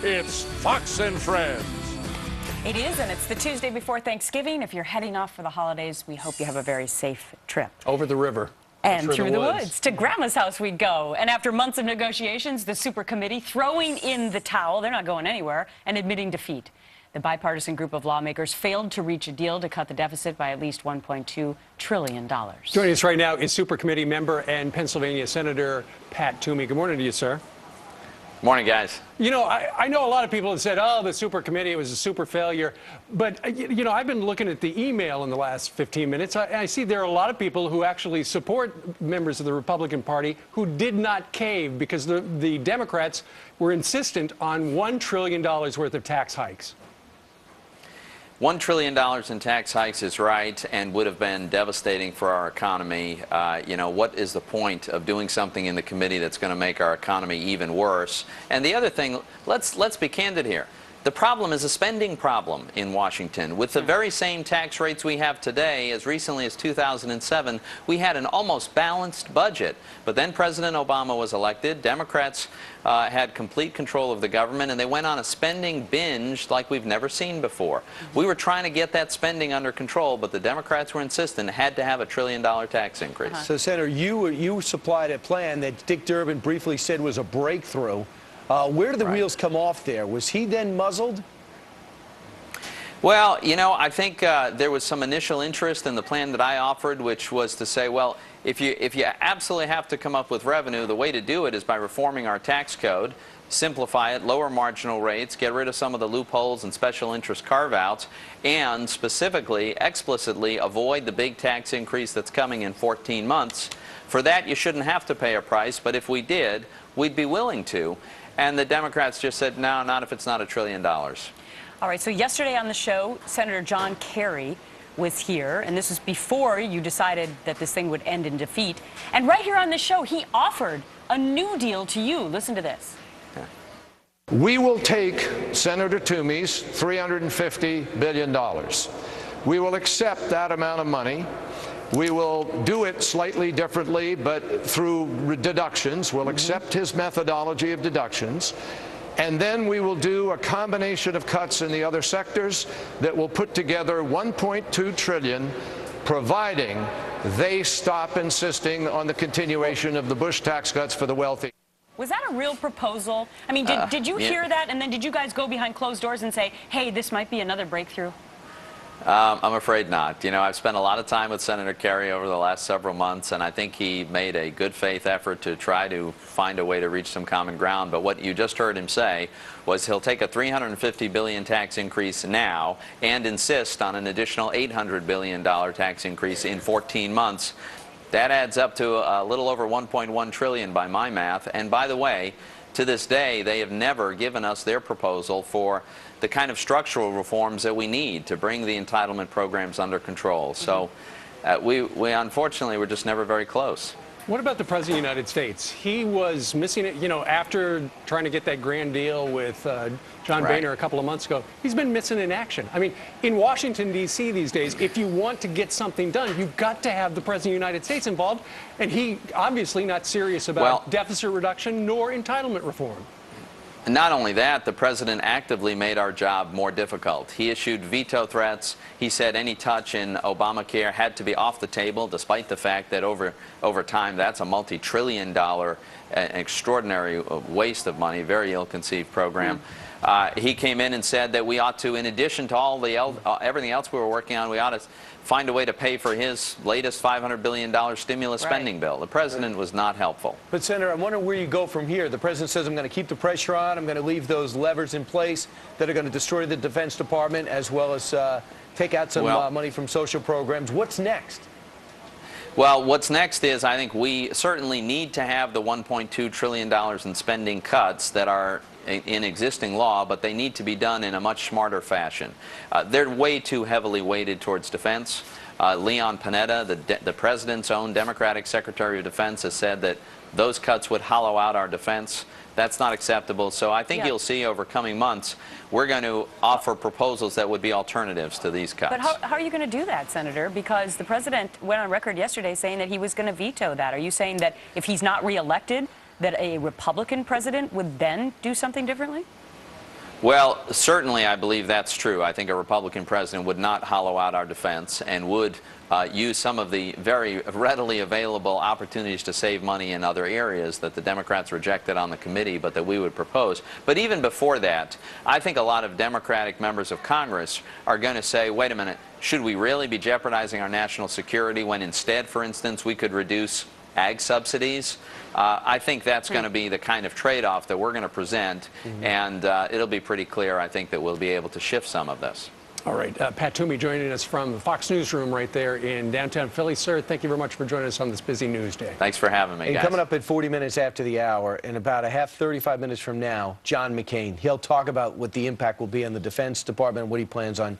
It's Fox and Friends. It is, and it's the Tuesday before Thanksgiving. If you're heading off for the holidays, we hope you have a very safe trip. Over the river. And through the woods. To Grandma's house we'd go. And after months of negotiations, the super committee throwing in the towel, they're not going anywhere, and admitting defeat. The bipartisan group of lawmakers failed to reach a deal to cut the deficit by at least $1.2 trillion. Joining us right now is super committee member and Pennsylvania Senator Pat Toomey. Good morning to you, sir. Morning, guys. You know, I know a lot of people have said, oh, the super committee, it was a super failure. But, you know, I've been looking at the email in the last 15 minutes. I see there are a lot of people who actually support members of the Republican Party who did not cave because the Democrats were insistent on $1 trillion worth of tax hikes. $1 trillion in tax hikes is right and would have been devastating for our economy. You know, what is the point of doing something in the committee that's going to make our economy even worse? And the other thing, let's be candid here. The problem is a spending problem in Washington. With the very same tax rates we have today, as recently as 2007, we had an almost balanced budget. But then President Obama was elected. Democrats had complete control of the government, and they went on a spending binge like we've never seen before. We were trying to get that spending under control, but the Democrats were insistent it had to have a $1 trillion tax increase. So, Senator, you supplied a plan that Dick Durbin briefly said was a breakthrough. Where did the wheels come off there? Was he then muzzled? Well, you know, I think there was some initial interest in the plan that I offered, which was to say, well, if you absolutely have to come up with revenue, the way to do it is by reforming our tax code, simplify it, lower marginal rates, get rid of some of the loopholes and special interest carve-outs, and specifically, explicitly avoid the big tax increase that's coming in 14 months. For that, you shouldn't have to pay a price, but if we did, we'd be willing to. And the Democrats just said, no, not if it's not $1 trillion. All right, so yesterday on the show, Senator John Kerry was here, and this was before you decided that this thing would end in defeat. And right here on the show, he offered a new deal to you. Listen to this. We will take Senator Toomey's $350 billion. We will accept that amount of money. We will do it slightly differently, but through deductions. We'll accept his methodology of deductions. And then we will do a combination of cuts in the other sectors that will put together $1.2 trillion, providing they stop insisting on the continuation of the Bush tax cuts for the wealthy. Was that a real proposal? I mean, did you hear that? And then did you guys go behind closed doors and say, hey, this might be another breakthrough? I'm afraid not. You know, I've spent a lot of time with Senator Kerry over the last several months, and I think he made a good faith effort to try to find a way to reach some common ground. But what you just heard him say was he'll take a $350 billion tax increase now and insist on an additional $800 billion tax increase in 14 months. That adds up to a little over $1.1 trillion by my math. And by the way, to this day, they have never given us their proposal for the kind of structural reforms that we need to bring the entitlement programs under control. So we unfortunately were just never very close. What about the President of the United States? He was missing it, you know, after trying to get that grand deal with John Boehner a couple of months ago. He's been missing in action. I mean, in Washington, D.C. these days, if you want to get something done, you've got to have the President of the United States involved. And he obviously not serious about deficit reduction nor entitlement reform. And not only that, the president actively made our job more difficult. He issued veto threats. He said any touch in Obamacare had to be off the table, despite the fact that over time that's a multi-trillion-dollar extraordinary waste of money, very ill-conceived program. He came in and said that we ought to, in addition to all the everything else we were working on, we ought to find a way to pay for his latest $500 billion stimulus spending bill. The president was not helpful. But, Senator, I'm wondering where you go from here. The president says, I'm going to keep the pressure on. I'm going to leave those levers in place that are going to destroy the Defense Department, as well as take out some money from social programs. What's next? Well, what's next is I think we certainly need to have the $1.2 trillion in spending cuts that are in existing law, but they need to be done in a much smarter fashion. They're way too heavily weighted towards defense. Leon Panetta, the president's own Democratic Secretary of Defense, has said that those cuts would hollow out our defense. That's not acceptable. So I think you'll see over coming months, we're going to offer proposals that would be alternatives to these cuts. But how are you going to do that, Senator? Because the president went on record yesterday saying that he was going to veto that. Are you saying that if he's not reelected, that a Republican president would then do something differently? Well, certainly I believe that's true. I think a Republican president would not hollow out our defense and would use some of the very readily available opportunities to save money in other areas that the Democrats rejected on the committee, but that we would propose. But even before that, I think a lot of Democratic members of Congress are going to say, wait a minute, should we really be jeopardizing our national security when instead, for instance, we could reduce ag subsidies? I think that's going to be the kind of trade-off that we're going to present, and it'll be pretty clear, I think, that we'll be able to shift some of this. All right, Pat Toomey joining us from the Fox Newsroom right there in downtown Philly. Sir, thank you very much for joining us on this busy news day. Thanks for having me, and guys. coming up at 40 minutes after the hour, in about 35 minutes from now, John McCain. He'll talk about what the impact will be on the Defense Department and what he plans on